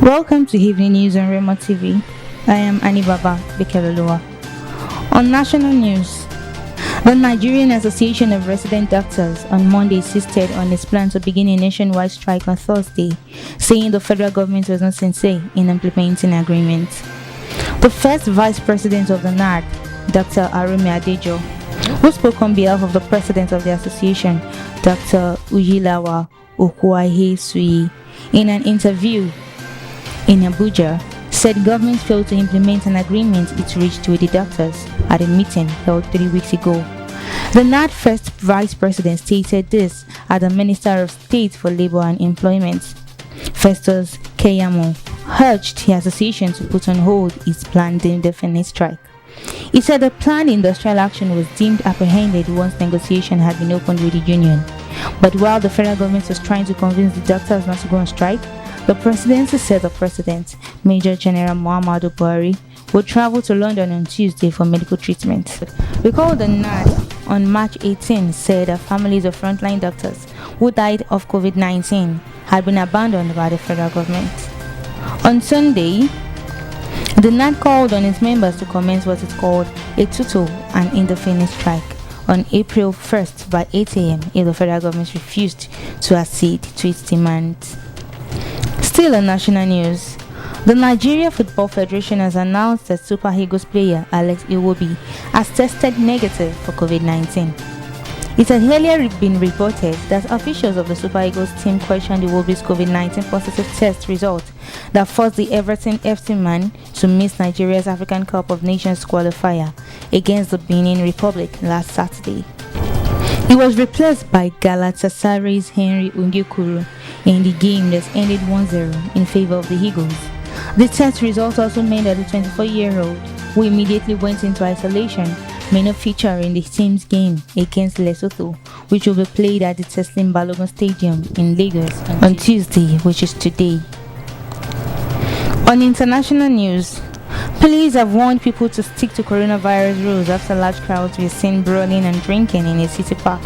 Welcome to Evening News on Rema TV. I am Anibaba Bekeloloa. On national news, the Nigerian Association of Resident Doctors on Monday insisted on its plan to begin a nationwide strike on Thursday, saying the federal government was not sincere in implementing agreements. The first vice president of the NARD, Dr. Arumi Adejo, who spoke on behalf of the president of the association, Dr. Uyilawa Okwahe Sui, in an interview in Abuja, said government failed to implement an agreement it reached with the doctors at a meeting held 3 weeks ago. The NAD first vice president stated this at the Minister of State for Labor and Employment, Festus Keyamo, urged the association to put on hold its planned indefinite strike. He said the planned industrial action was deemed apprehended once negotiation had been opened with the union. But while the federal government was trying to convince the doctors not to go on strike, the presidency said the president, Major General Muhammadu Buhari, would travel to London on Tuesday for medical treatment. Recall the NAD on March 18 said that families of frontline doctors who died of COVID-19 had been abandoned by the federal government. On Sunday, the NAD called on its members to commence what it called a total and indefinite strike on April 1st by 8 a.m. if the federal government refused to accede to its demands. Still on national news, the Nigeria Football Federation has announced that Super Eagles player Alex Iwobi has tested negative for COVID-19. It had earlier been reported that officials of the Super Eagles team questioned Iwobi's COVID-19 positive test result that forced the Everton FC man to miss Nigeria's African Cup of Nations qualifier against the Benin Republic last Saturday. He was replaced by Galatasaray's Henry Onyekuru in the game that ended 1-0 in favor of the Eagles. The test results also meant that the 24-year-old, who immediately went into isolation, may not feature in the team's game against Lesotho, which will be played at the Teslim Balogun Stadium in Lagos on Tuesday, which is today. On international news, police have warned people to stick to coronavirus rules after large crowds were seen brawling and drinking in a city park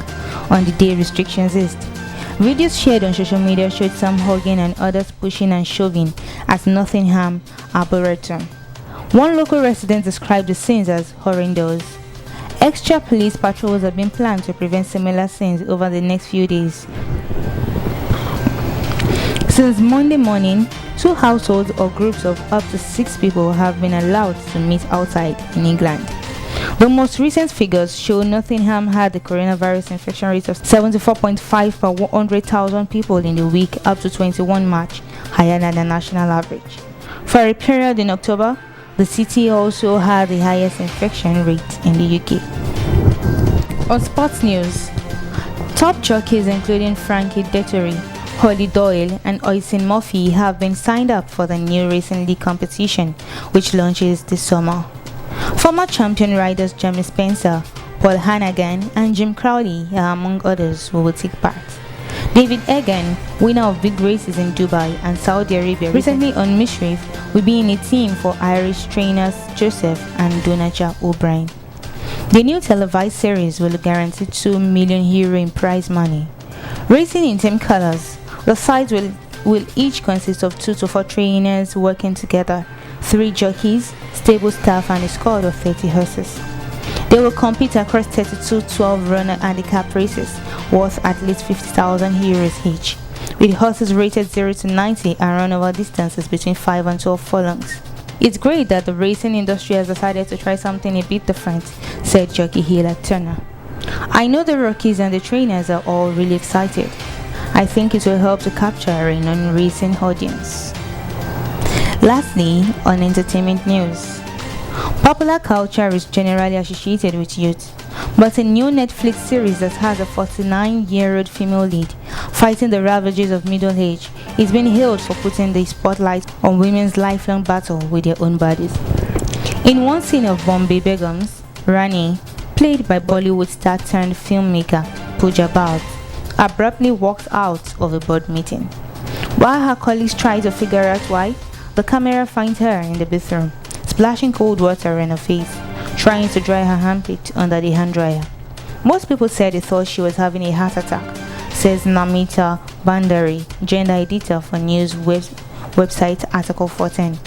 on the day restrictions eased. Videos shared on social media showed some hugging and others pushing and shoving at Nottingham Arboretum. One local resident described the scenes as horrendous. Extra police patrols have been planned to prevent similar scenes over the next few days. Since Monday morning, 2 households or groups of up to 6 people have been allowed to meet outside in England. The most recent figures show Nottingham had the coronavirus infection rate of 74.5 per 100,000 people in the week up to 21 March, higher than the national average. For a period in October, the city also had the highest infection rate in the UK. On sports news, top jockeys including Frankie Dettori, Hollie Doyle and Oisin have been signed up for the new Racing League competition, which launches this summer. Former champion riders Jeremy Spencer, Paul Hanagan and Jim Crowley are among others who will take part. David Egan, winner of big races in Dubai and Saudi Arabia recently on Mishriff, will be in a team for Irish trainers Joseph and Donnacha O'Brien. The new televised series will guarantee €2 million in prize money. Racing in team colors, the sides will each consist of 2 to 4 trainers working together, 3 jockeys, stable staff and a squad of 30 horses. They will compete across 32 12-runner handicap races worth at least €50,000 each, with horses rated 0 to 90 and run over distances between 5 and 12 furlongs. It's great that the racing industry has decided to try something a bit different, said jockey Hila Turner. I know the rookies and the trainers are all really excited. I think it will help to capture a non-racing audience. Lastly, on entertainment news, popular culture is generally associated with youth, but a new Netflix series that has a 49-year-old female lead fighting the ravages of middle age is being hailed for putting the spotlight on women's lifelong battle with their own bodies. In one scene of Bombay Begums, Rani, played by Bollywood star turned filmmaker Pooja Bhatt, abruptly walked out of a board meeting. While her colleagues try to figure out why, the camera finds her in the bathroom, splashing cold water in her face, trying to dry her armpit under the hand dryer. Most people said they thought she was having a heart attack, says Namita Bandari, gender editor for news website article 14.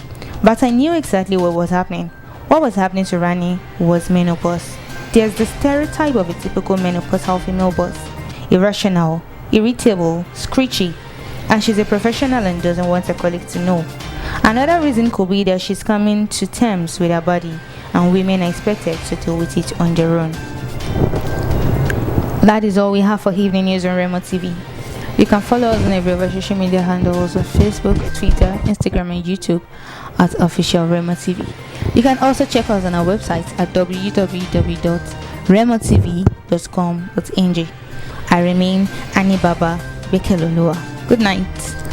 But I knew exactly what was happening. What was happening to Rani was menopause. There's the stereotype of a typical menopausal female boss: irrational, irritable, screechy, and she's a professional and doesn't want her colleagues to know. Another reason could be that she's coming to terms with her body, and women are expected to deal with it on their own. That is all we have for evening news on Remo TV. You can follow us on every of our social media handles on Facebook, Twitter, Instagram, and YouTube at official Remo TV. You can also check us on our website at www.remotv.com.ng. I remain Annie Baba Bekelolua. Good night.